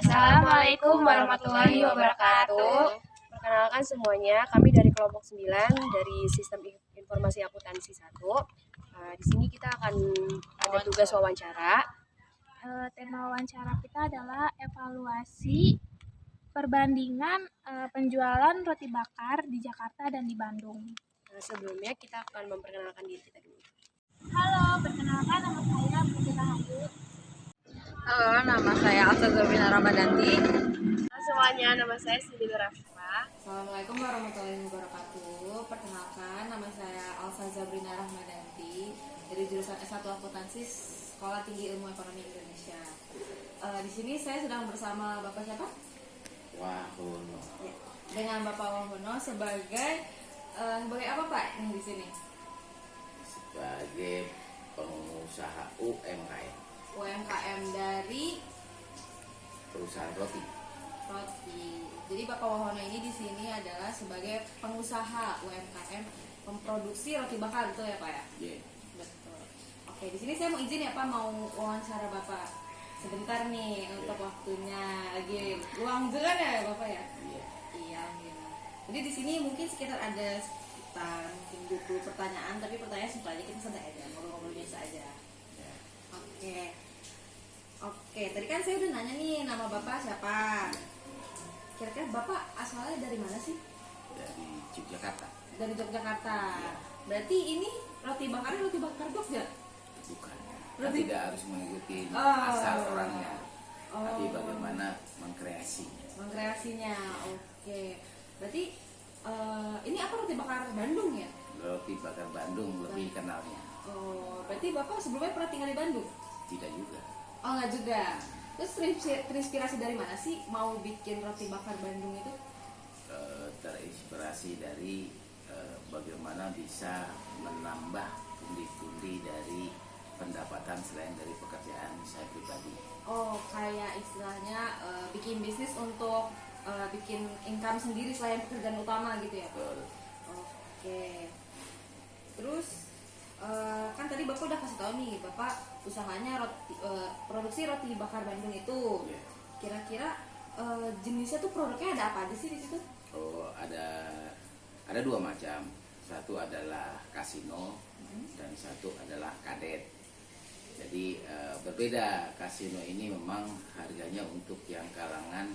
Assalamualaikum warahmatullahi wabarakatuh. Perkenalkan semuanya, kami dari kelompok 9 dari Sistem Informasi Akuntansi 1. Di sini kita akan ada tugas wawancara. Tema wawancara kita adalah evaluasi perbandingan penjualan roti bakar di Jakarta dan di Bandung. Sebelumnya kita akan memperkenalkan diri kita dulu. Halo, perkenalkan nama saya Putri Rahayu. Halo, nama saya Alsa Zabrina Ramadanti. Halo semuanya, nama saya Siti Rafifa. Assalamualaikum warahmatullahi wabarakatuh. Perkenalkan, nama saya Alsa Zabrina Ramadanti dari jurusan S1 Akuntansi Sekolah Tinggi Ilmu Ekonomi Indonesia. Di sini saya sedang bersama Bapak siapa? Wahono. Ya, dengan Bapak Wahono sebagai apa Pak yang di sini? Sebagai pengusaha UMKM, UMKM dari perusahaan roti. Jadi Bapak Wahono ini di sini adalah sebagai pengusaha UMKM memproduksi roti bakar, betul ya Pak ya? Yeah. Betul. Oke, di sini saya mau izin ya Pak, mau wawancara Bapak sebentar nih untuk waktunya. Lagi luang juga ya Bapak ya? Yeah. Iya, gitu. Jadi di sini mungkin sekitar ada mungkin 20 pertanyaan, tapi pertanyaan simpel aja, kita santai aja, ngobrol-ngobrol biasa aja. Yeah. Oke, tadi kan saya udah nanya nih nama Bapak siapa. Kira-kira Bapak asalnya dari mana sih? Dari Yogyakarta. Dari Yogyakarta. Berarti ini roti bakar Jogja? Bukan. Roti- Tidak harus mengikuti Oh. asal orangnya, Oh. tapi bagaimana mengkreasinya. Mengkreasinya, oke. Berarti ini apa roti bakar Bandung ya? Roti bakar Bandung lebih kenalnya. Oh, berarti Bapak sebelumnya pernah tinggal di Bandung? Tidak juga. Oh, enggak juga. Terus terinspirasi dari mana sih mau bikin roti bakar Bandung itu? Terinspirasi dari bagaimana bisa menambah pundi-pundi dari pendapatan selain dari pekerjaan saya pribadi. Oh, kayak istilahnya bikin bisnis untuk bikin income sendiri selain pekerjaan utama gitu ya? Betul. Oke. Terus kan tadi Bapak udah kasih tahu nih, Bapak usahanya produksi roti bakar Bandung itu. Yeah. Kira-kira jenisnya tuh produknya ada apa aja sih di situ? Oh, ada dua macam. Satu adalah kasino dan satu adalah kadet. Jadi berbeda. Kasino ini memang harganya untuk yang kalangan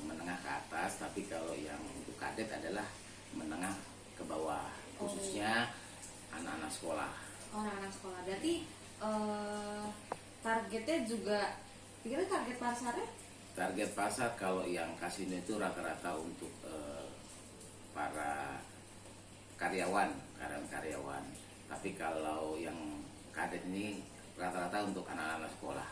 menengah ke atas, tapi kalau yang untuk kadet adalah menengah ke bawah, khususnya anak-anak sekolah. Oh, anak-anak sekolah. Berarti targetnya juga, kira target pasarnya? Target pasar kalau yang kasino itu rata-rata untuk para karyawan. Tapi kalau yang kadet ini rata-rata untuk anak-anak sekolah.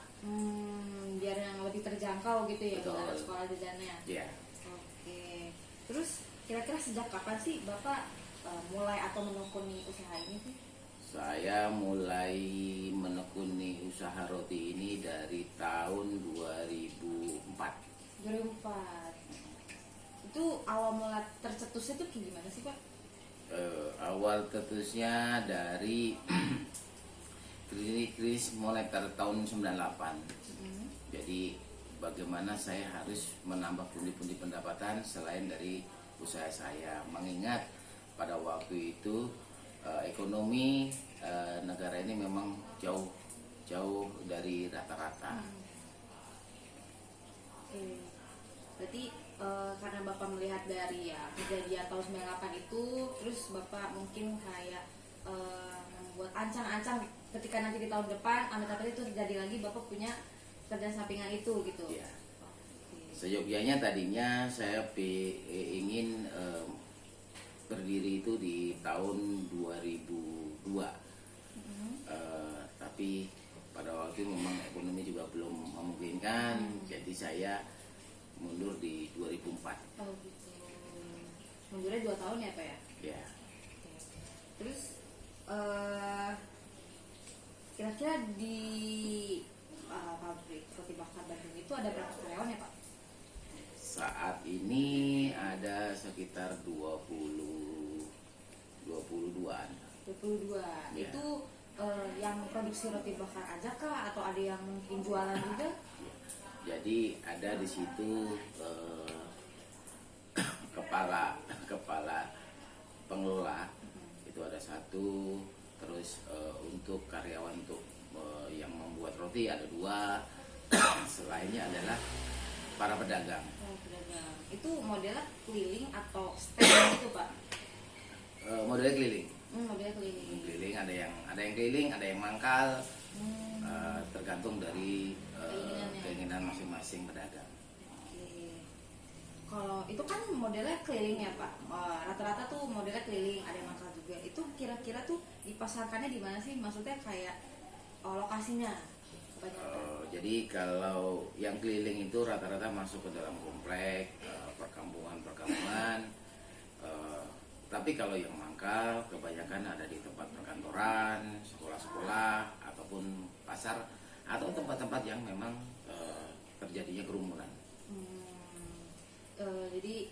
Biar yang lebih terjangkau gitu ya, Betul. buat anak sekolah jajannya. Ya, Oke. Terus kira-kira sejak kapan sih Bapak mulai atau menekuni usaha ini sih? saya mulai menekuni usaha roti ini dari tahun 2004. 2004. Itu awal mula tercetusnya tuh kayak gimana sih Pak? Awal tertusnya dari krisis moneter tahun 98. Jadi bagaimana saya harus menambah pundi-pundi pendapatan selain dari usaha saya, mengingat pada waktu itu ekonomi negara ini memang jauh dari rata-rata. Oke. Berarti karena Bapak melihat dari ya kejadian tahun 98 itu, terus Bapak mungkin kayak membuat ancang-ancang ketika nanti di tahun depan amit-amit itu terjadi lagi, Bapak punya kerjaan sampingan itu gitu. Ya. Oke. Seyogyanya tadinya saya ingin berdiri itu di tahun 2002. Tapi pada waktu itu memang ekonomi juga belum memungkinkan, jadi saya mundur di 2004. Oh gitu. Mundurnya 2 tahun ya Pak ya? Ya, Oke. Terus kira-kira di pabrik roti bakar Bandung itu ada berapa karyawan ya Pak? saat ini ada sekitar 22-an. 22. Ya. Itu yang produksi roti bakar aja kah atau ada yang mungkin jualan juga? Jadi Jadi ada di situ kepala pengelola itu ada satu, terus untuk karyawan untuk yang membuat roti ada dua, selainnya adalah para pedagang. Oh, pedagang. Itu modelnya keliling atau stand gitu, Pak? Modelnya keliling. Modelnya keliling. Keliling, ada yang keliling, ada yang mangkal, tergantung dari keinginan masing-masing pedagang. Oke. Kalau itu kan modelnya keliling ya, Pak. Rata-rata tuh modelnya keliling, ada yang mangkal juga. Itu kira-kira tuh dipasarkannya di mana sih? Maksudnya kayak lokasinya kebanyakan. Jadi kalau yang keliling itu rata-rata masuk ke dalam komplek, perkampungan. Tapi kalau yang mangkal kebanyakan ada di tempat perkantoran, sekolah-sekolah, ataupun pasar, atau tempat-tempat yang memang terjadinya kerumunan. Jadi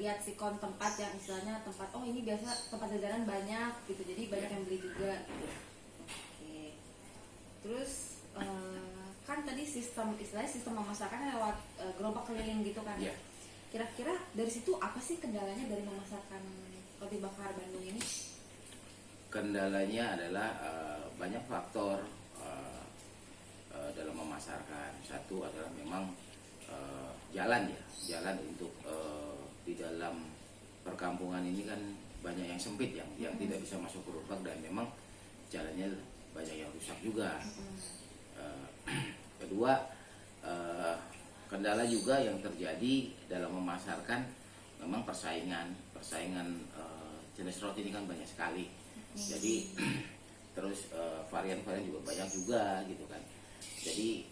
lihat sikon tempat yang istilahnya tempat, oh ini biasa tempat jajanan banyak gitu, jadi banyak yang beli juga. Oke. Terus kan tadi istilahnya sistem memasarkannya lewat gerobak keliling gitu kan. Iya. Kira-kira dari situ apa sih kendalanya dari memasarkan roti bakar Bandung ini? Kendalanya adalah banyak faktor dalam memasarkan. Satu adalah memang jalan untuk di dalam perkampungan ini kan banyak yang sempit yang tidak bisa masuk gerobak, dan memang jalannya banyak yang rusak juga. Kedua, kendala juga yang terjadi dalam memasarkan memang persaingan jenis roti ini kan banyak sekali. Jadi terus varian-varian juga banyak juga gitu kan. Jadi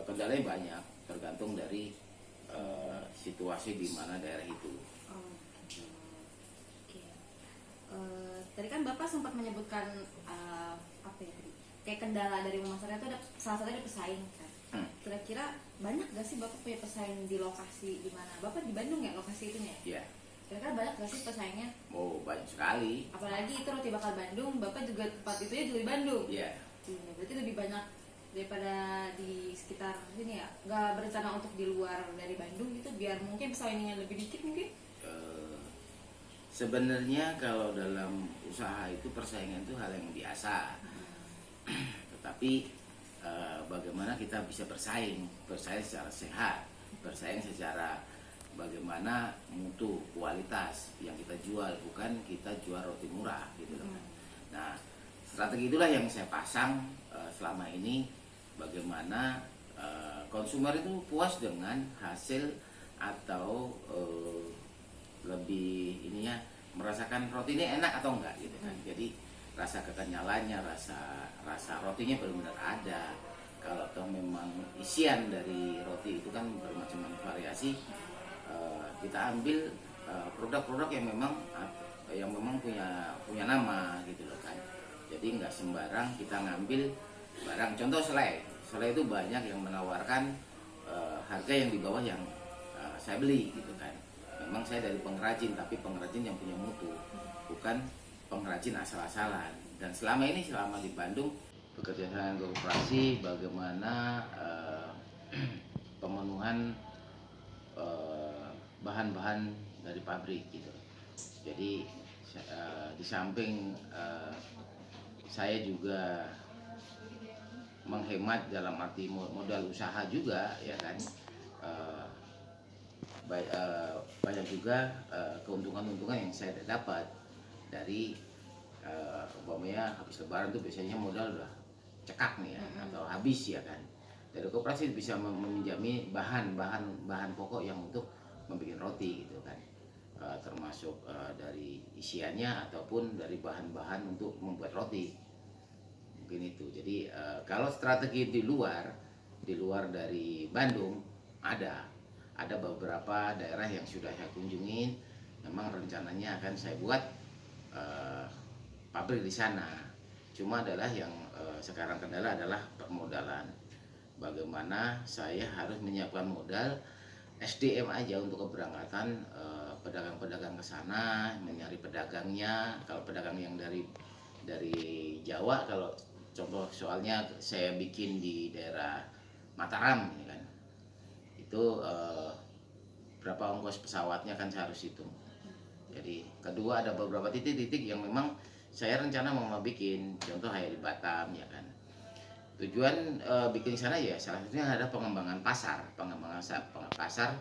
kendalanya banyak, tergantung dari situasi di mana daerah itu. Oh, oke. Tadi kan Bapak sempat menyebutkan apa ya tadi? Kayak kendala dari memasarkan itu ada salah satunya ada pesaing kan. Kira-kira banyak gak sih Bapak punya pesaing di lokasi di mana? Bapak di Bandung ya lokasi itunya? Iya. Kira-kira banyak gak sih pesaingnya? Oh, banyak sekali. Apalagi itu roti bakar Bandung, Bapak juga tempat itu juga di Bandung. Iya. Berarti lebih banyak daripada di sekitar sini ya. Gak berencana untuk di luar dari Bandung gitu biar mungkin pesaingnya lebih dikit mungkin? Sebenarnya kalau dalam usaha itu persaingan itu hal yang biasa. Tetapi bagaimana kita bisa bersaing secara sehat, bersaing secara bagaimana mutu kualitas yang kita jual, bukan kita jual roti murah gitu loh. Nah, strategi itulah yang saya pasang selama ini, bagaimana konsumer itu puas dengan hasil atau lebih ininya merasakan roti ini enak atau enggak gitu kan. Jadi rasa kekenyalannya, rasa rotinya benar-benar ada. Kalau toh memang isian dari roti itu kan bermacam variasi, kita ambil produk-produk yang memang punya nama gitu loh kan. Jadi nggak sembarang kita ngambil barang. Contoh selai itu banyak yang menawarkan harga yang di bawah yang saya beli gitu kan. Memang saya dari pengrajin, tapi pengrajin yang punya mutu, bukan pengrajin asal-asalan. Dan selama di Bandung bekerja dengan koperasi, bagaimana pemenuhan bahan-bahan dari pabrik gitu. Jadi di samping saya juga menghemat dalam arti modal usaha juga ya kan. Banyak juga keuntungan-keuntungan yang saya dapat dari umpamanya habis lebaran tuh biasanya modal udah cekak nih ya, atau habis ya kan. Dari koperasi bisa meminjami bahan pokok yang untuk membuat roti gitu kan, termasuk dari isiannya ataupun dari bahan-bahan untuk membuat roti, mungkin itu. Jadi kalau strategi di luar dari Bandung ada beberapa daerah yang sudah saya kunjungin. Memang rencananya akan saya buat pabrik di sana. Cuma adalah yang sekarang kendala adalah permodalan. Bagaimana saya harus menyiapkan modal SDM aja untuk keberangkatan pedagang-pedagang ke sana, mencari pedagangnya. Kalau pedagang yang dari Jawa, kalau contoh soalnya saya bikin di daerah Mataram ini kan. itu berapa ongkos pesawatnya kan saya harus hitung. Jadi kedua ada beberapa titik-titik yang memang saya rencana mau bikin, contoh kayak di Batam ya kan. Tujuan bikin sana ya salah satunya ada pengembangan pasar, pasar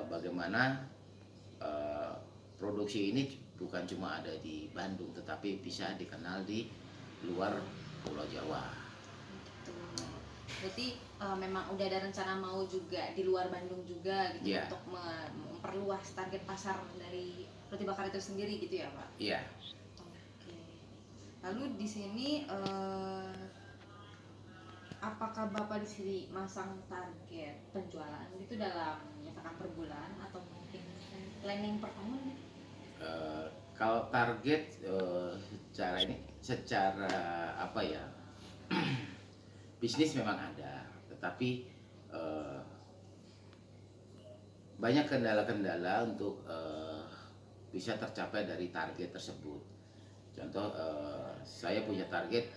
bagaimana produksi ini bukan cuma ada di Bandung tetapi bisa dikenal di luar Pulau Jawa. Gitu. Berarti memang udah ada rencana mau juga di luar Bandung juga gitu Iya. untuk memperluas target pasar dari roti bakar itu sendiri gitu ya Pak? Iya. Oke. Lalu di sini apakah Bapak di sini masang target penjualan itu dalam misalkan per bulan atau mungkin planning per tahun? Kalau target secara apa ya bisnis memang ada, tetapi banyak kendala-kendala untuk bisa tercapai dari target tersebut. Contoh saya punya target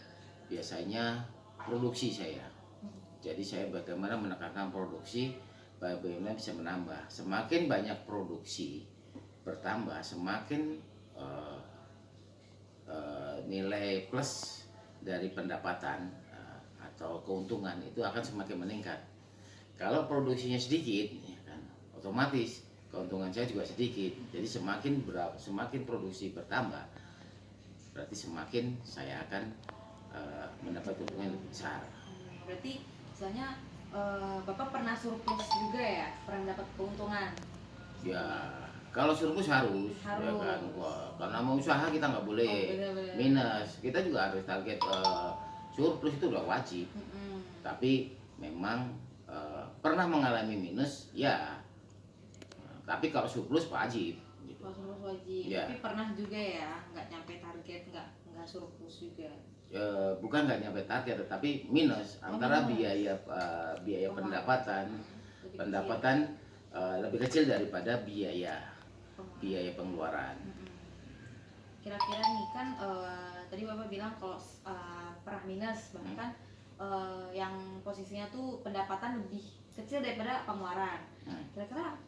biasanya produksi saya. Jadi saya bagaimana menekankan produksi, bagaimana bisa menambah. Semakin banyak produksi bertambah, semakin nilai plus dari pendapatan atau keuntungan itu akan semakin meningkat. Kalau produksinya sedikit, ya kan, otomatis keuntungan saya juga sedikit. Jadi semakin produksi bertambah, berarti semakin saya akan mendapat keuntungan lebih besar. Berarti misalnya Bapak pernah surplus juga ya? Pernah dapat keuntungan? Ya, kalau surplus harus. Ya kan? Wah, karena mau usaha kita nggak boleh bener-bener. minus. Kita juga harus target surplus itu udah wajib. Tapi memang pernah mengalami minus, ya. Tapi kalau surplus wajib. Gitu. Kalau surplus wajib. Ya. Tapi pernah juga ya nggak nyampe target, nggak surplus juga. Bukan nggak nyampe target, tetapi minus antara biaya pendapatan lebih kecil daripada biaya pengeluaran. Kira-kira nih kan tadi Bapak bilang kalau pernah minus, bahkan yang posisinya tuh pendapatan lebih kecil daripada pengeluaran. Kira-kira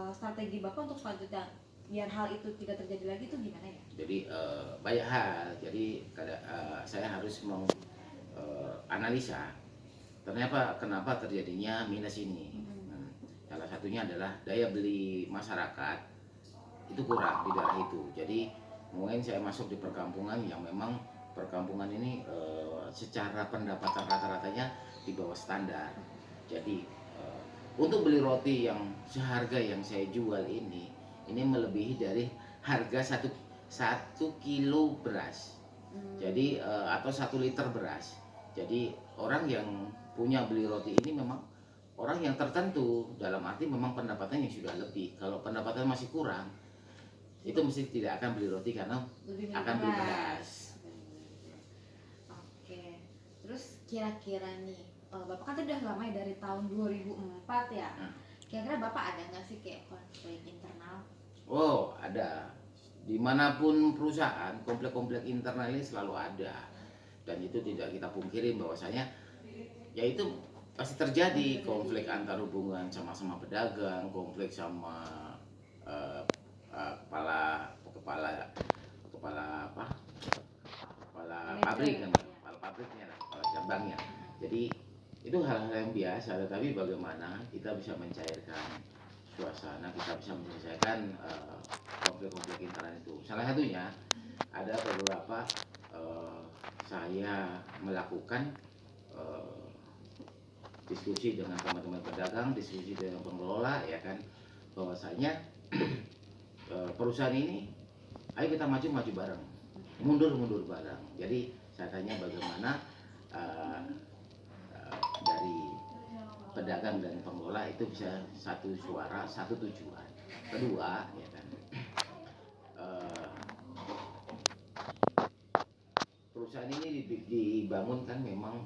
strategi Bapak untuk selanjutnya biar hal itu tidak terjadi lagi tuh gimana ya? Jadi banyak hal. Jadi saya harus analisa ternyata kenapa terjadinya minus ini. Salah satunya adalah daya beli masyarakat itu kurang di daerah itu. Jadi mungkin saya masuk di perkampungan yang memang perkampungan ini secara pendapatan rata-ratanya di bawah standar. Jadi untuk beli roti yang seharga yang saya jual ini melebihi dari harga satu kilo beras. Jadi atau 1 liter beras. Jadi orang yang punya beli roti ini memang orang yang tertentu, dalam arti memang pendapatannya sudah lebih. Kalau pendapatan masih kurang, itu mesti tidak akan beli roti karena akan beli beras. Oke. Terus kira-kira nih, Bapak kan udah lama ya dari tahun 2004 ya. Kira-kira Bapak ada nggak sih kayak konflik internal? Oh, ada. Dimanapun perusahaan, konflik-konflik internal ini selalu ada. Dan itu tidak kita pungkirin bahwasanya yaitu pasti terjadi konflik antar hubungan sama-sama pedagang, konflik sama kepala pabrik kan, kepala pabriknya, kepala cabangnya. Jadi itu hal-hal yang biasa, tetapi bagaimana kita bisa mencairkan suasana, kita bisa menyelesaikan konflik-konflik internal itu. Salah satunya ada beberapa saya melakukan diskusi dengan teman-teman pedagang, diskusi dengan pengelola, ya kan, bahwasanya perusahaan ini, ayo kita maju bareng, mundur bareng. Jadi saya tanya bagaimana dari pedagang dan pengelola itu bisa satu suara, satu tujuan. Kedua, ya kan, perusahaan ini dibangun kan memang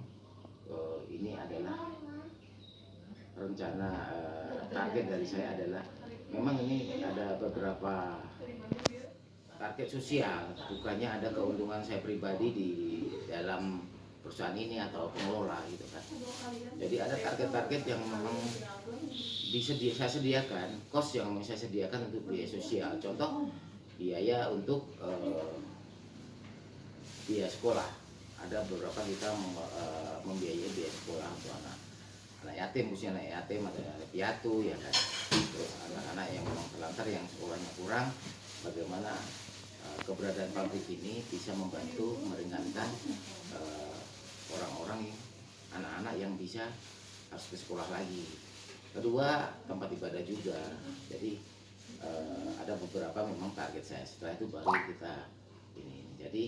ini adalah rencana target dari saya adalah memang ini ada beberapa target sosial, bukannya ada keuntungan saya pribadi di dalam perusahaan ini atau pengelola gitu kan. Jadi ada target-target yang memang saya sediakan, kos yang saya sediakan untuk biaya sosial. Contoh biaya untuk biaya sekolah. Ada beberapa kita membiayai biaya sekolah untuk anak yatim, khususnya anak yatim, ada anak piatu ya kan. Terus anak-anak yang memang terlantar yang sekolahnya kurang, bagaimana keberadaan pabrik ini bisa membantu meringankan orang-orang anak-anak yang bisa harus ke sekolah lagi. Kedua, tempat ibadah juga. Jadi ada beberapa memang target saya. Setelah itu baru kita ini. Jadi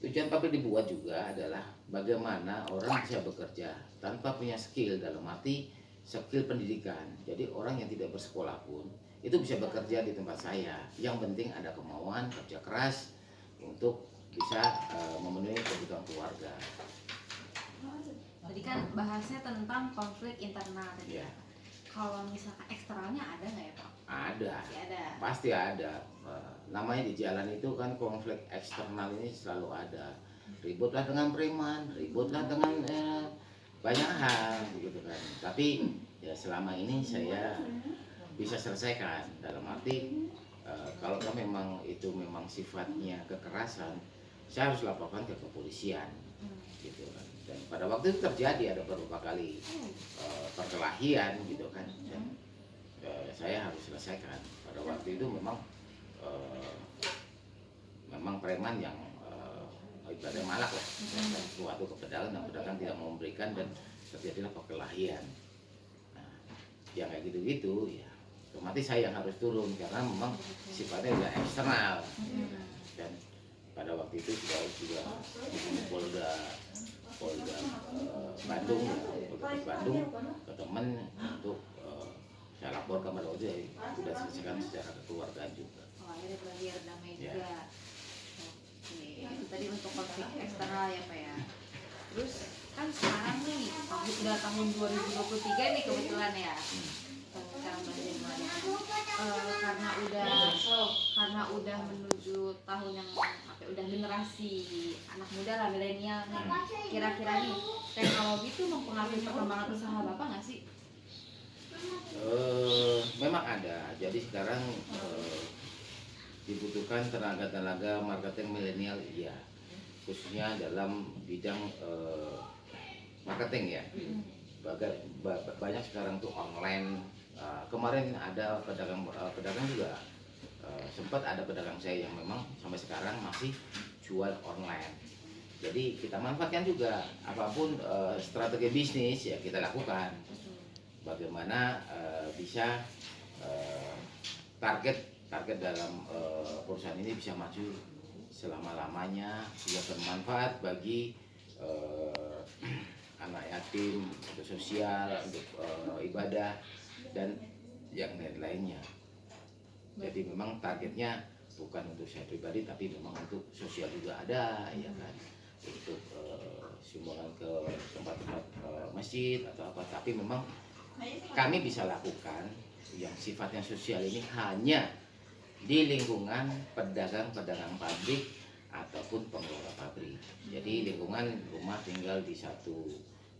tujuan pabrik dibuat juga adalah bagaimana orang bisa bekerja tanpa punya skill, dalam arti skill pendidikan. Jadi orang yang tidak bersekolah pun itu bisa bekerja di tempat saya. Yang penting ada kemauan, kerja keras untuk bisa memenuhi kebutuhan keluarga. Tadi kan bahasnya tentang konflik internal tadi. Ya. Kalau misalkan eksternalnya ada nggak ya Pak? Ada. Pasti ada. Pasti ada. Namanya di jalan itu kan konflik eksternal ini selalu ada. Ributlah dengan preman, ributlah dengan banyak hal gitu kan. Tapi ya selama ini saya bisa selesaikan, dalam arti kalau memang itu memang sifatnya kekerasan, saya harus laporkan ke kepolisian gitu kan. Dan pada waktu itu terjadi ada beberapa kali perkelahian gitu kan, dan saya harus selesaikan. Pada waktu itu memang preman yang ibadah malak lah, suatu ke pedagang dan pedagang tidak mau memberikan dan terjadilah perkelahian. Nah, yang kayak gitu-gitu ya otomatis saya yang harus turun karena memang sifatnya udah eksternal. Dan pada waktu itu juga Polda Bandung ya, Polda Bandung ke teman untuk saya laporkan pada waktu itu sudah selesaikan secara kekeluargaan juga. Oh, akhirnya berakhir damai Ya. juga. Oke, itu tadi untuk konflik eksternal ya Pak ya. Terus kan sekarang nih udah tahun 2023 nih kebetulan ya. Sekarang bulan Januari. Karena udah menuju tahun yang udah generasi anak muda lah, milenial nih. Kira-kira nih teknologi itu mempengaruhi perkembangan usaha Bapak nggak sih? Memang ada. Jadi sekarang dibutuhkan tenaga marketing milenial, iya, khususnya dalam bidang marketing ya. Banyak sekarang tuh online. Kemarin ada pedagang juga, sempat ada pedagang saya yang memang sampai sekarang masih jual online. Jadi kita manfaatkan juga apapun strategi bisnis ya kita lakukan. Bagaimana bisa target dalam perusahaan ini bisa maju selama-lamanya, bisa bermanfaat bagi anak yatim, untuk sosial, untuk ibadah dan yang lain-lainnya. Jadi memang targetnya bukan untuk saya pribadi tapi memang untuk sosial juga ada ya kan, untuk sumbangan ke tempat-tempat masjid atau apa, tapi memang kami bisa lakukan yang sifatnya sosial ini hanya di lingkungan pedagang-pedagang pabrik ataupun pengelola pabrik. Jadi lingkungan rumah tinggal di satu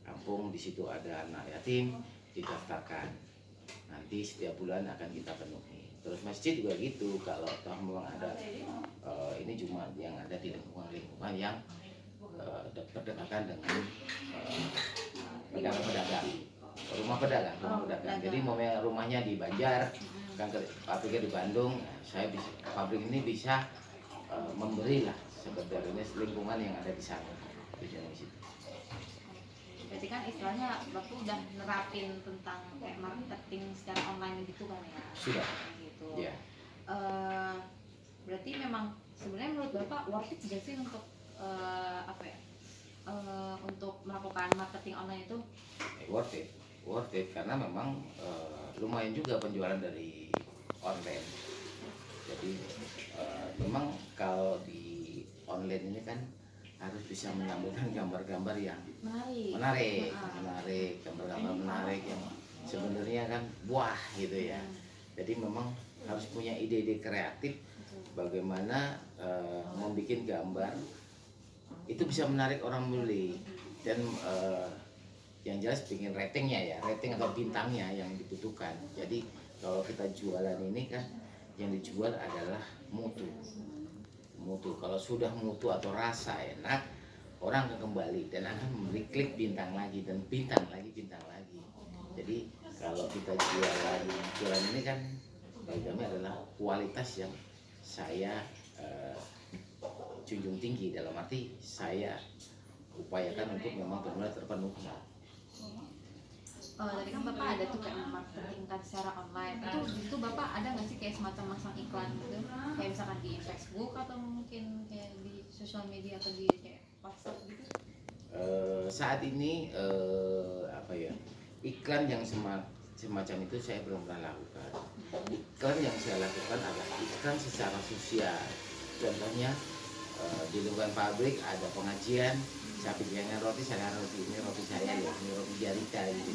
kampung, di situ ada anak yatim, didaftarkan. Nanti setiap bulan akan kita penuhi. Terus masjid juga gitu, kalau toh memang ada ini cuma yang ada di lingkungan yang berdekatan dengan pedagang-pedagang, rumah pedagang. Jadi rumahnya di Banjar, kan pabriknya di Bandung, saya bisa, pabrik ini bisa memberilah sebenarnya lingkungan yang ada di sana. Berarti kan istilahnya Bapak udah nerapin tentang kayak marketing secara online gitu kan ya? Sudah. Gitu. Ya. Berarti memang sebenarnya menurut Bapak worth it juga sih untuk untuk melakukan marketing online itu? Worth it karena memang lumayan juga penjualan dari online. Jadi memang kalau di online ini kan harus bisa menampilkan gambar-gambar yang menarik, gambar-gambar menarik yang sebenarnya kan buah gitu ya. Jadi memang harus punya ide-ide kreatif bagaimana membuat gambar itu bisa menarik orang membeli. Dan yang jelas bikin ratingnya ya, rating atau bintangnya yang dibutuhkan. Jadi kalau kita jualan ini kan yang dijual adalah mutu. Kalau sudah mutu atau rasa enak, orang akan kembali dan akan memberi klik bintang lagi dan bintang lagi. Jadi kalau kita jualan ini kan bagi kami adalah kualitas yang saya junjung tinggi, dalam arti saya upayakan untuk memang benar-benar terpenuhi. Tadi kan Bapak ada tuh kayak memarketingkan secara online. Itu Bapak ada nggak sih kayak semacam masang iklan gitu? Kayak misalkan di Facebook atau mungkin kayak di sosial media atau di kayak WhatsApp gitu? Saat ini iklan yang semacam itu saya belum pernah lakukan. Iklan yang saya lakukan adalah iklan secara sosial. Contohnya di lingkungan pabrik ada pengajian, saya bikinkan roti, ini roti saya ya, ini roti Jarita gitu.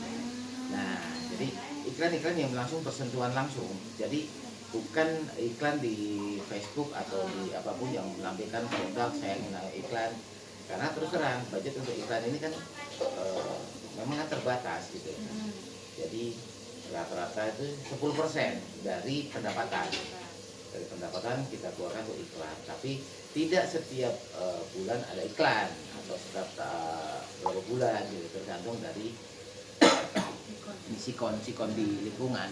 Nah, jadi iklan-iklan yang langsung bersentuhan langsung. Jadi bukan iklan di Facebook atau di apapun yang menampilkan produk saya iklan. Karena terus terang budget untuk iklan ini kan memang terbatas gitu. Jadi rata-rata itu 10% dari pendapatan. Dari pendapatan kita keluarkan untuk iklan. Tapi tidak setiap bulan ada iklan atau setiap beberapa bulan gitu, tergantung dari sikon di lingkungan.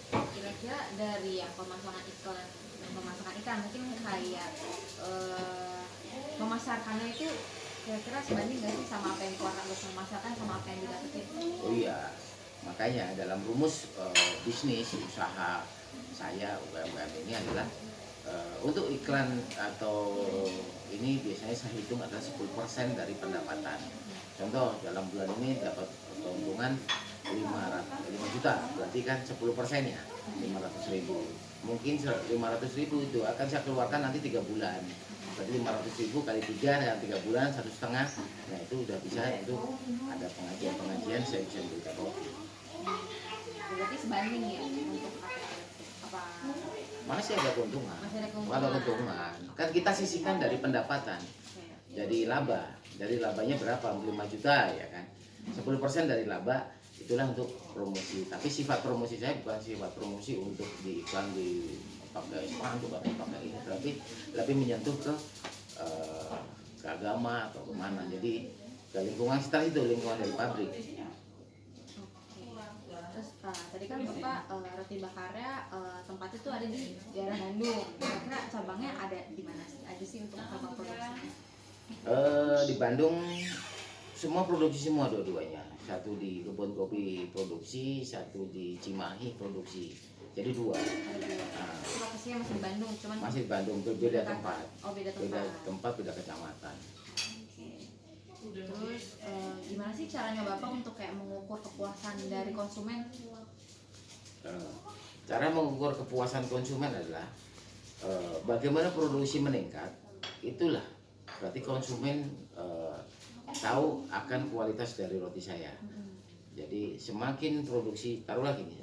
Kira-kira dari yang pemasangan iklan mungkin kayak memasarkannya itu kira-kira sebanding nggak sih sama apa yang keluarga harus memasarkan sama apa yang didapetin? Oh iya, makanya dalam rumus bisnis usaha saya UMKM ini adalah untuk iklan atau ini biasanya saya hitung adalah 10% dari pendapatan. Contoh dalam bulan ini dapat keuntungan 5 juta, berarti kan 10%-nya 500.000. Mungkin 500.000 itu akan saya keluarkan nanti 3 bulan. Berarti 500.000 kali 3 dan 3 bulan 1,5. Nah itu udah bisa, itu ada pengajian saya bisa berikan roti. Berarti sebanding ya untuk apa? Masih ada keuntungan. Kalau keuntungan kan kita sisihkan dari pendapatan. Jadi labanya berapa? 5 juta ya kan. 10% dari laba itulah untuk promosi. Tapi sifat promosi saya bukan sifat promosi untuk di iklan di pakai spanduk atau pakai ini, tapi lebih menyentuh ke agama atau kemana. Jadi ke lingkungan sekitar itu, lingkungan dari pabrik. Terus tadi kan Bapak roti bakarnya tempatnya itu ada di daerah Bandung. Kira-kira cabangnya ada di mana sih untuk cabang produksinya? Di Bandung semua produksi semua dua-duanya. Satu di kebun kopi produksi, satu di Cimahi produksi. Jadi 2. Lokasinya masih di Bandung, cuman masih di Bandung, berbeda tempat. Oh, beda tempat. Beda kecamatan. Terus gimana sih caranya Bapak untuk kayak mengukur kepuasan dari konsumen? Cara mengukur kepuasan konsumen adalah bagaimana produksi meningkat. Itulah berarti konsumen tahu akan kualitas dari roti saya. Jadi semakin produksi, taruhlah gini,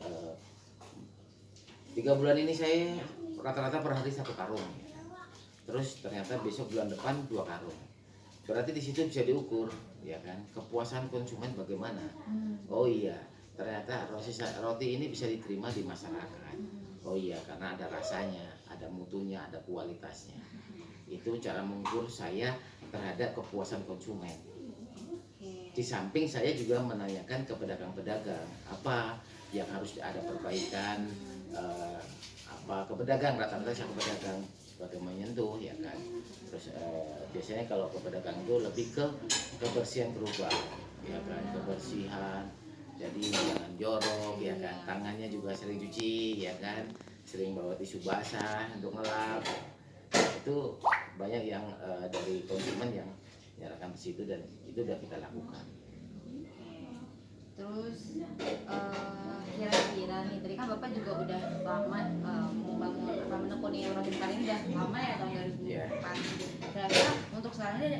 3 bulan ini saya rata-rata per hari 1 karung. Terus ternyata besok bulan depan 2 karung. Berarti di situ bisa diukur, ya kan, kepuasan konsumen bagaimana. Oh iya, ternyata roti ini bisa diterima di masyarakat. Oh iya, karena ada rasanya, ada mutunya, ada kualitasnya. Itu cara mengukur saya terhadap kepuasan konsumen. Di samping saya juga menanyakan ke pedagang-pedagang apa yang harus ada perbaikan, apa ke pedagang, rata-rata saya ke pedagang bagaimana menyentuh, ya kan. Terus biasanya kalau ke pedagang itu lebih ke kebersihan gerobak, ya kan, kebersihan. Jadi jangan jorok, ya kan, tangannya juga sering cuci, ya kan, sering bawa tisu basah untuk ngelap. Itu banyak yang dari konsumen yang nyalakan ke situ dan itu udah kita lakukan. Terus kira-kira nih, tadi kan Bapak juga udah lama membangun apa menekuni roti bakar ini udah lama ya, tahun 2004. Kira-kira untuk sekarang ini ada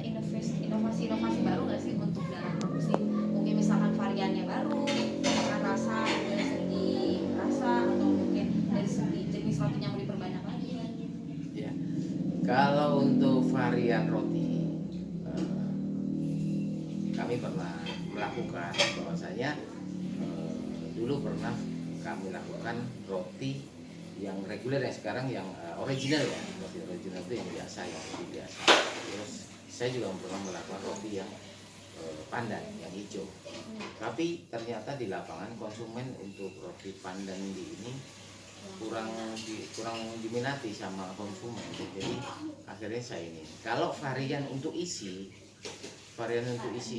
inovasi baru nggak sih untuk dalam produksi? Mungkin misalkan variannya baru, misalkan rasa dari segi rasa atau mungkin dari segi jenis rotinya mau diperbanyak lagi. Ya, kalau untuk varian roti dulu pernah kami lakukan roti yang reguler, yang sekarang yang original ya. Roti original itu yang biasa, yang lebih biasa. Terus saya juga pernah melakukan roti yang pandan, yang hijau. Tapi ternyata di lapangan konsumen untuk roti pandan ini kurang diminati sama konsumen. Jadi akhirnya saya ini. Kalau varian untuk isi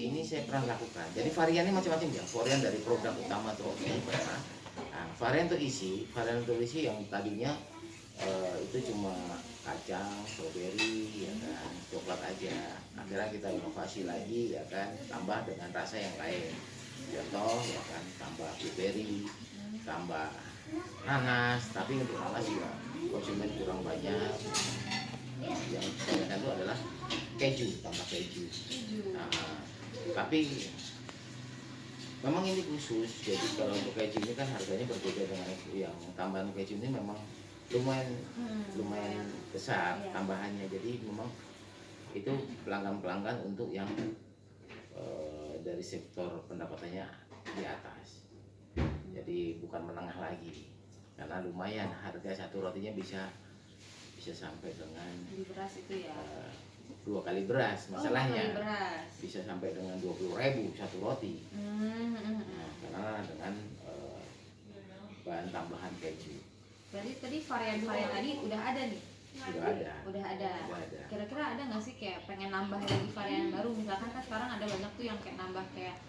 ini saya pernah lakukan. Jadi variannya macam-macam ya. Varian dari produk utama roti pernah. Nah, varian untuk isi yang tadinya itu cuma kacang, strawberry, ya kan, coklat aja. Akhirnya kita inovasi lagi, ya kan, tambah dengan rasa yang lain. Contoh, ya kan, tambah blueberry, tambah nanas. Tapi untuk nanas juga konsumen kurang banyak. Yang kebanyakan itu adalah keju, tambah keju. Nah, tapi memang ini khusus. Jadi kalau untuk keju ini kan harganya berbeda dengan yang tambahan keju ini, memang lumayan besar tambahannya. Jadi memang itu pelanggan untuk yang dari sektor pendapatannya di atas. Jadi bukan menengah lagi, karena lumayan harga satu rotinya bisa sampai dengan Beli beras itu ya. 2 kali beras masalahnya. 2 kali beras. Bisa sampai dengan 20.000 satu roti. Nah, karena dengan bahan tambahan keju. Berarti tadi varian-varian tadi udah ada nih. Udah ada. Kira-kira ada nggak sih kayak pengen nambah lagi varian baru? Misalkan kan sekarang ada banyak tuh yang kayak nambah kayak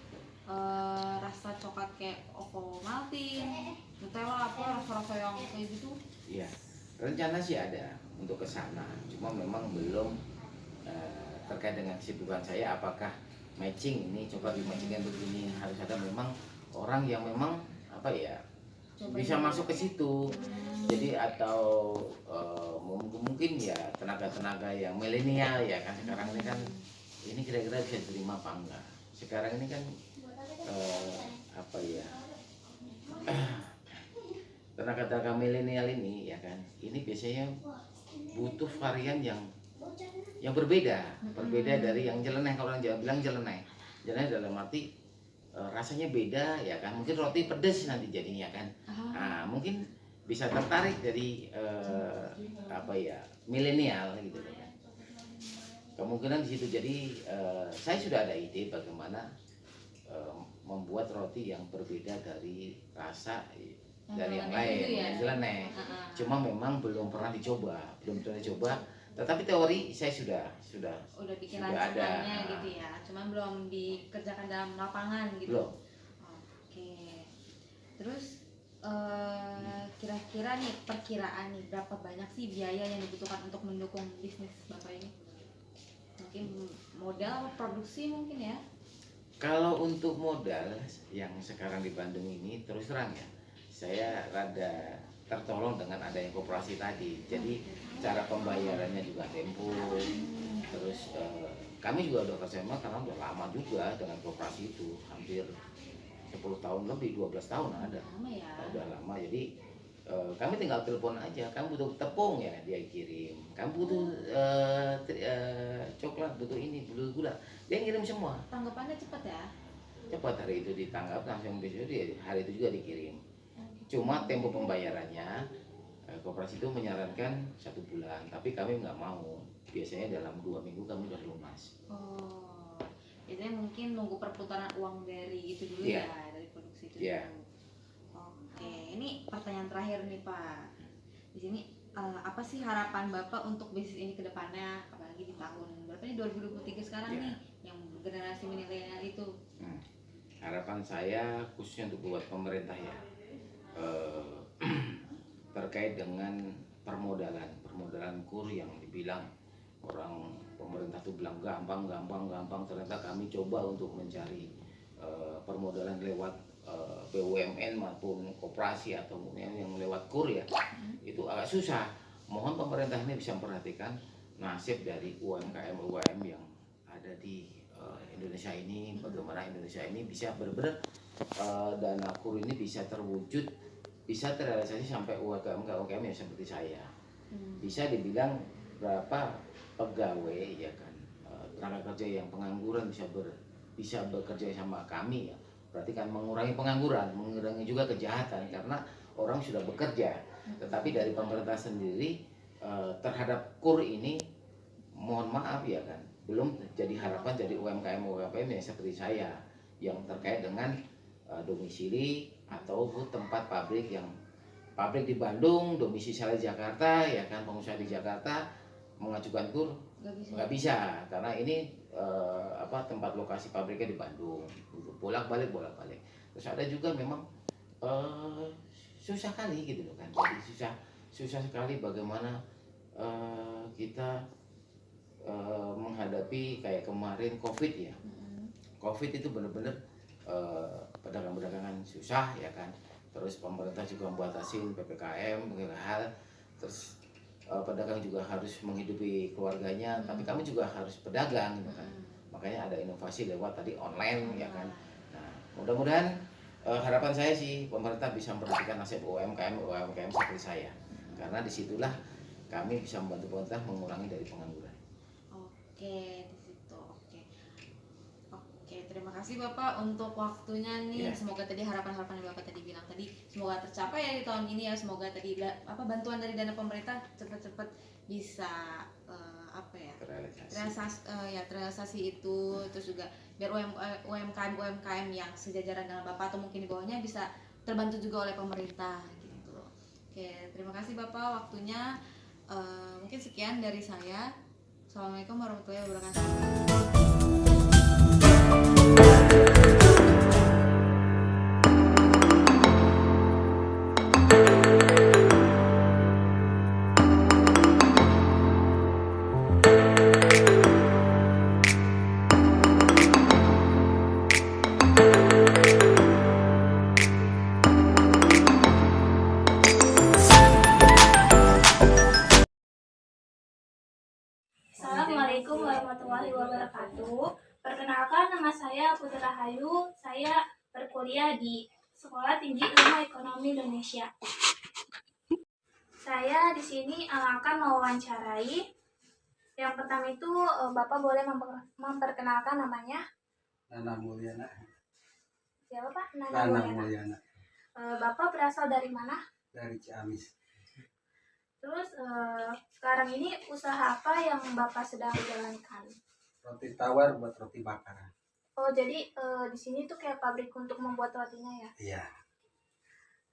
rasa coklat kayak Ovomaltine, Nutella, apa rasa-rasa yang kayak gitu. Iya, rencana sih ada untuk ke sana. Cuma memang belum terkait dengan kesibukan saya, apakah matching ini coklat dimatchingkan begini, harus ada memang orang yang memang apa ya bisa masuk ke situ. Jadi atau mungkin ya tenaga-tenaga yang milenial ya kan, sekarang ini kan ini kira-kira bisa terima apa enggak. Sekarang ini kan apa ya tenaga-tenaga milenial ini ya kan, ini biasanya butuh varian yang berbeda dari yang nyeleneh. Kalau orang Jawa bilang nyeleneh dalam arti rasanya beda ya kan, mungkin roti pedas nanti jadinya kan. Nah, mungkin bisa tertarik dari apa ya milenial gitu kan, kemungkinan di situ. Jadi saya sudah ada ide bagaimana membuat roti yang berbeda dari rasa dari yang lain ya? yang nyeleneh. Cuma memang belum pernah dicoba. Tetapi teori saya sudah bikin sudah rancangannya ada. gitu ya, cuman belum dikerjakan dalam lapangan gitu. Belum. Oke. Terus kira-kira nih perkiraan nih berapa banyak sih biaya yang dibutuhkan untuk mendukung bisnis Bapak ini? Mungkin modal atau produksi mungkin ya? Kalau untuk modal yang sekarang di Bandung ini, terus terang ya, saya rada tertolong dengan adanya koperasi tadi. Jadi cara pembayarannya juga tempo. Terus kami juga udah kerjasama karena udah lama juga dengan koperasi itu, hampir 10 tahun lebih, 12 tahun ada. Lama ya? Udah lama. Jadi kami tinggal telepon aja. Kamu butuh tepung ya, dia kirim. Kamu butuh coklat, butuh ini, butuh gula, dia ngirim semua. Tanggapannya cepat ya? Cepat, hari itu ditanggap, langsung besok hari itu juga dikirim. Cuma tempo pembayarannya koperasi itu menyarankan 1 bulan, tapi kami nggak mau. Biasanya dalam 2 minggu kami udah lunas. Oh, biasanya mungkin nunggu perputaran uang dari itu dulu Iya. ya, dari produksi itu Iya. dulu. Oke, ini pertanyaan terakhir nih Pak. Di sini apa sih harapan Bapak untuk bisnis ini ke depannya, apalagi di tahun berapa nih, 2023 sekarang Iya. nih, yang generasi milenial itu? Harapan saya khususnya untuk buat pemerintah ya, terkait dengan permodalan kur yang dibilang orang pemerintah tuh bilang gampang, ternyata kami coba untuk mencari permodalan lewat BUMN maupun koperasi atau yang lewat kur ya, itu agak susah. Mohon pemerintah ini bisa memperhatikan nasib dari UMKM yang ada di Indonesia ini, bagaimana Indonesia ini bisa benar-benar dana kur ini bisa terwujud, bisa terrealisasi sampai UMKM yang seperti saya. Bisa dibilang berapa pegawai ya kan, tenaga kerja yang pengangguran bisa bekerja sama kami ya, berarti kan mengurangi pengangguran, mengurangi juga kejahatan karena orang sudah bekerja. Tetapi dari pemerintah sendiri terhadap KUR ini mohon maaf ya kan, belum jadi harapan jadi UMKM yang seperti saya yang terkait dengan domisili atau tempat pabrik yang pabrik di Bandung, domisili Jakarta ya kan, pengusaha di Jakarta mengajukan KUR nggak bisa karena ini tempat lokasi pabriknya di Bandung, bolak-balik. Terus ada juga memang susah kali gitu loh kan, jadi susah sekali bagaimana kita menghadapi kayak kemarin COVID ya. COVID itu benar-benar pedagang-pedagangan susah ya kan. Terus pemerintah juga membatasi PPKM begitu hal. Terus pedagang juga harus menghidupi keluarganya, tapi kami juga harus pedagang gitu kan. Makanya ada inovasi lewat tadi online ya kan. Nah, mudah-mudahan harapan saya sih pemerintah bisa memperhatikan nasib UMKM seperti saya. Karena disitulah kami bisa membantu pemerintah mengurangi dari pengangguran. Oke, di situ. Oke, terima kasih Bapak untuk waktunya nih. Yeah. Semoga tadi harapan-harapan yang Bapak tadi bilang tadi semoga tercapai ya di tahun ini ya. Semoga tadi bantuan dari dana pemerintah cepat-cepat bisa terrealisasi itu, terus juga biar UMKM yang sejajaran dengan Bapak atau mungkin di bawahnya bisa terbantu juga oleh pemerintah gitu. Oke, terima kasih Bapak waktunya. Mungkin sekian dari saya. Assalamualaikum warahmatullahi wabarakatuh. Assalamualaikum warahmatullahi wabarakatuh. Perkenalkan, nama saya Putri Rahayu. Saya berkuliah di Sekolah Tinggi Ilmu Ekonomi Indonesia. Saya di sini akan mewawancarai. Yang pertama itu Bapak boleh memperkenalkan namanya? Nana Mulyana. Siapa Pak? Nana Mulyana. Bapak berasal dari mana? Dari Ciamis. Terus sekarang ini usaha apa yang Bapak sedang jalankan? Roti tawar buat roti bakar. Oh, jadi di sini tuh kayak pabrik untuk membuat rotinya ya? Iya.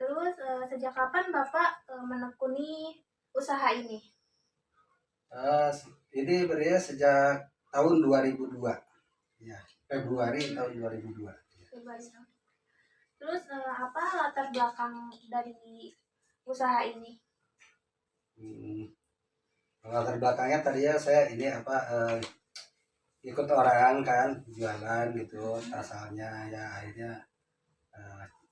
Terus sejak kapan Bapak menekuni usaha ini? Ini berdiri sejak tahun 2002. Ya, Februari tahun 2002. Terus apa latar belakang dari usaha ini? Latar belakangnya tadi ya saya ini ikut orang kan jualan gitu, asalnya ya akhirnya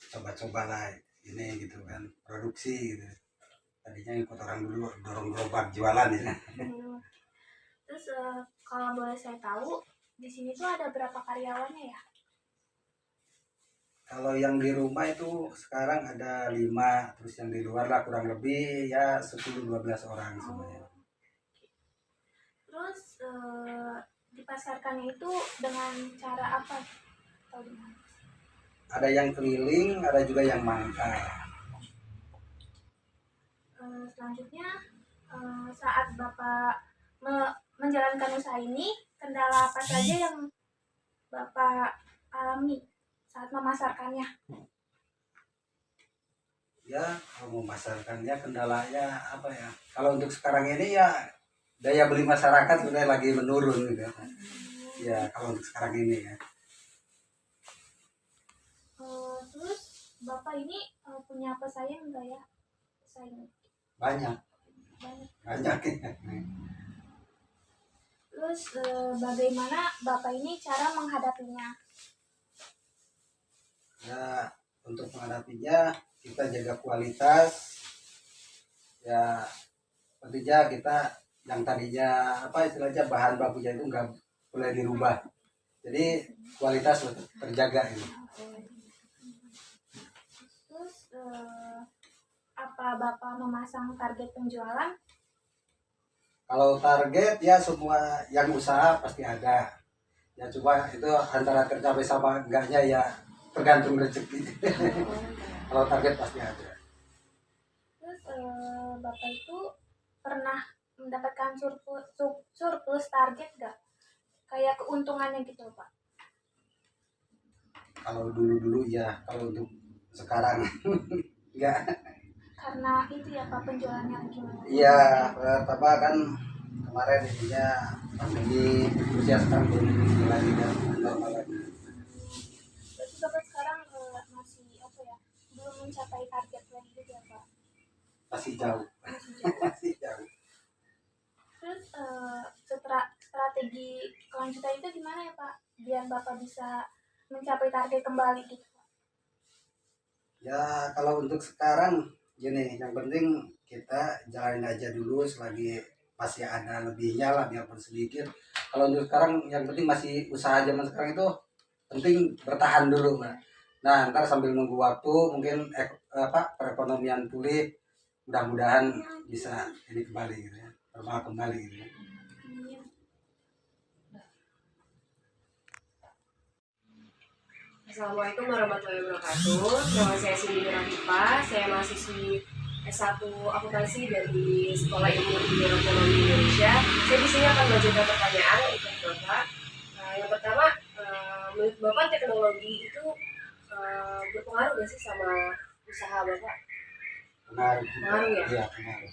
coba-coba lah ini gitu kan, produksi gitu. Tadinya ikut orang dulu, dorong gerobak jualan ya. Terus kalau boleh saya tahu di sini tuh ada berapa karyawannya ya? Kalau yang di rumah itu sekarang ada 5, terus yang di luar lah kurang lebih ya 10-12 orang semuanya. Terus dipasarkannya itu dengan cara apa? Atau gimana? Ada yang keliling, ada juga yang mangkal. Selanjutnya saat Bapak menjalankan usaha ini, kendala apa saja yang Bapak alami saat memasarkannya? Ya, kalau memasarkannya kendalanya apa ya? Kalau untuk sekarang ini ya daya beli masyarakat sudah lagi menurun gitu. Ya, kalau untuk sekarang ini ya. Terus Bapak ini punya pesaing enggak ya? Pesaing Banyak. banyak. Terus bagaimana Bapak ini cara menghadapinya? Ya, untuk menghadapinya kita jaga kualitas. Ya, tentunya kita yang tadinya istilahnya bahan bakunya itu nggak boleh dirubah. Jadi kualitas terjaga ini. Terus apa Bapak memasang target penjualan? Kalau target ya semua yang usaha pasti ada. Ya coba itu antara tercapai sama enggaknya ya tergantung rezeki. Kalau target pasti ada. Terus Bapak itu pernah mendapatkan surplus target nggak? Kayak keuntungannya gitu Pak? Kalau dulu ya, kalau untuk sekarang enggak. Karena itu ya Pak, penjualannya gimana? Iya, pertama kan kemarin intinya pandemi, terus ya sekarang belum lagi dan normal lagi. Berarti Bapak sekarang masih apa ya? Belum mencapai target lagi gitu ya Pak? Masih jauh, Masih jauh. masih jauh. Terus strategi kelanjutan itu gimana ya Pak? Biar Bapak bisa mencapai target kembali gitu Pak? Ya kalau untuk sekarang gini, yang penting kita jalanin aja dulu selagi masih ada lebihnya lah biarpun sedikit. Kalau untuk sekarang yang penting masih usaha zaman sekarang itu penting bertahan dulu Mbak. Nah ntar sambil nunggu waktu mungkin perekonomian pulih, mudah-mudahan bisa ini kembali gitu ya, normal kembali gitu ya. Assalamualaikum warahmatullahi wabarakatuh. Nama saya Cindy Rafifa. Saya mahasiswi S1 akuntansi dari Sekolah Ilmu Insinyur Ekonomi Indonesia. Saya di sini akan mengajukan pertanyaan untuk Bapak. Yang pertama, menurut Bapak teknologi itu berpengaruh nggak sih sama usaha Bapak? Pengaruh ya? Iya pengaruh.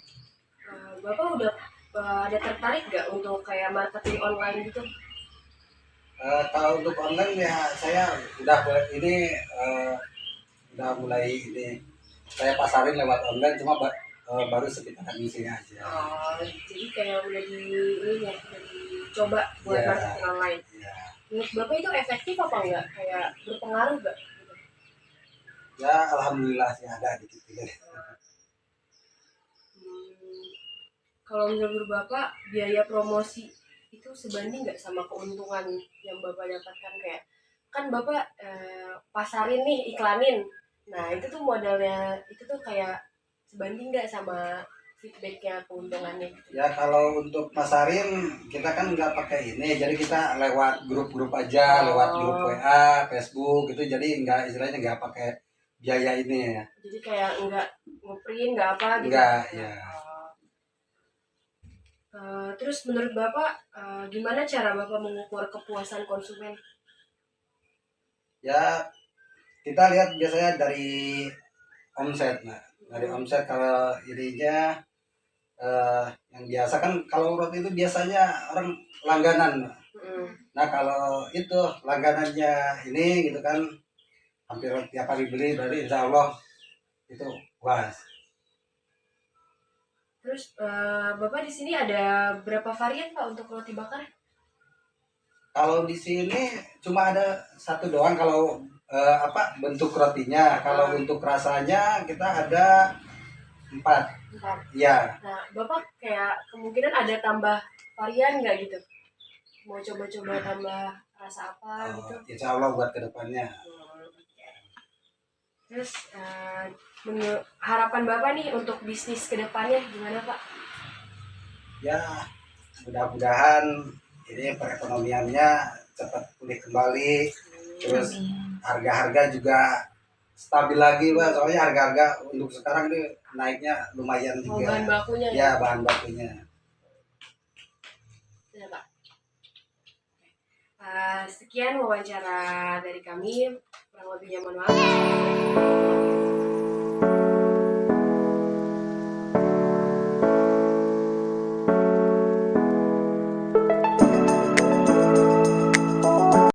Bapak udah ada tertarik nggak untuk kayak marketing online gitu? Kalau untuk online ya saya udah udah mulai ini saya pasarin lewat online cuma baru sekitaran isinya aja. Jadi kayak udah ini ya, udah dicoba buat Iya. marketing online. Ya, Menurut Bapak itu efektif apa enggak? Kayak berpengaruh enggak? ya alhamdulillah sih ada dikit dikit. Kalau menurut Bapak biaya promosi itu sebanding nggak sama keuntungan yang Bapak dapatkan? Kayak kan Bapak pasarin nih, iklanin. Nah itu tuh modalnya itu tuh kayak sebanding nggak sama feedbacknya, keuntungannya gitu? Ya kalau untuk pasarin kita kan nggak pakai ini, jadi kita lewat grup-grup aja, lewat grup WA, Facebook gitu, jadi nggak istilahnya nggak pakai biaya ini ya. Jadi kayak nggak ngeprint, nggak apa gitu? Nggak, ya. Terus menurut Bapak gimana cara Bapak mengukur kepuasan konsumen? Ya kita lihat biasanya dari omset. Nah dari omset kalau ininya yang biasa kan kalau roti itu biasanya orang langganan. Nah kalau itu langganannya ini gitu kan hampir tiap hari beli, berarti insya Allah itu puas. Terus Bapak di sini ada berapa varian Pak untuk roti bakar? Kalau di sini cuma ada satu doang kalau bentuk rotinya. Kalau untuk rasanya kita ada 4. 4. Iya. Nah, Bapak kayak kemungkinan ada tambah varian nggak gitu? Mau coba-coba tambah rasa apa gitu? Insya Allah buat kedepannya. Terus harapan Bapak nih untuk bisnis kedepannya gimana Pak? Ya mudah-mudahan ini perekonomiannya cepat pulih kembali, terus harga-harga juga stabil lagi Pak, soalnya harga-harga untuk sekarang ini naiknya lumayan juga. Bahan bakunya ya? Bahan bakunya. Ya Pak. Sekian wawancara dari kami, kurang lebihnya mohon maaf.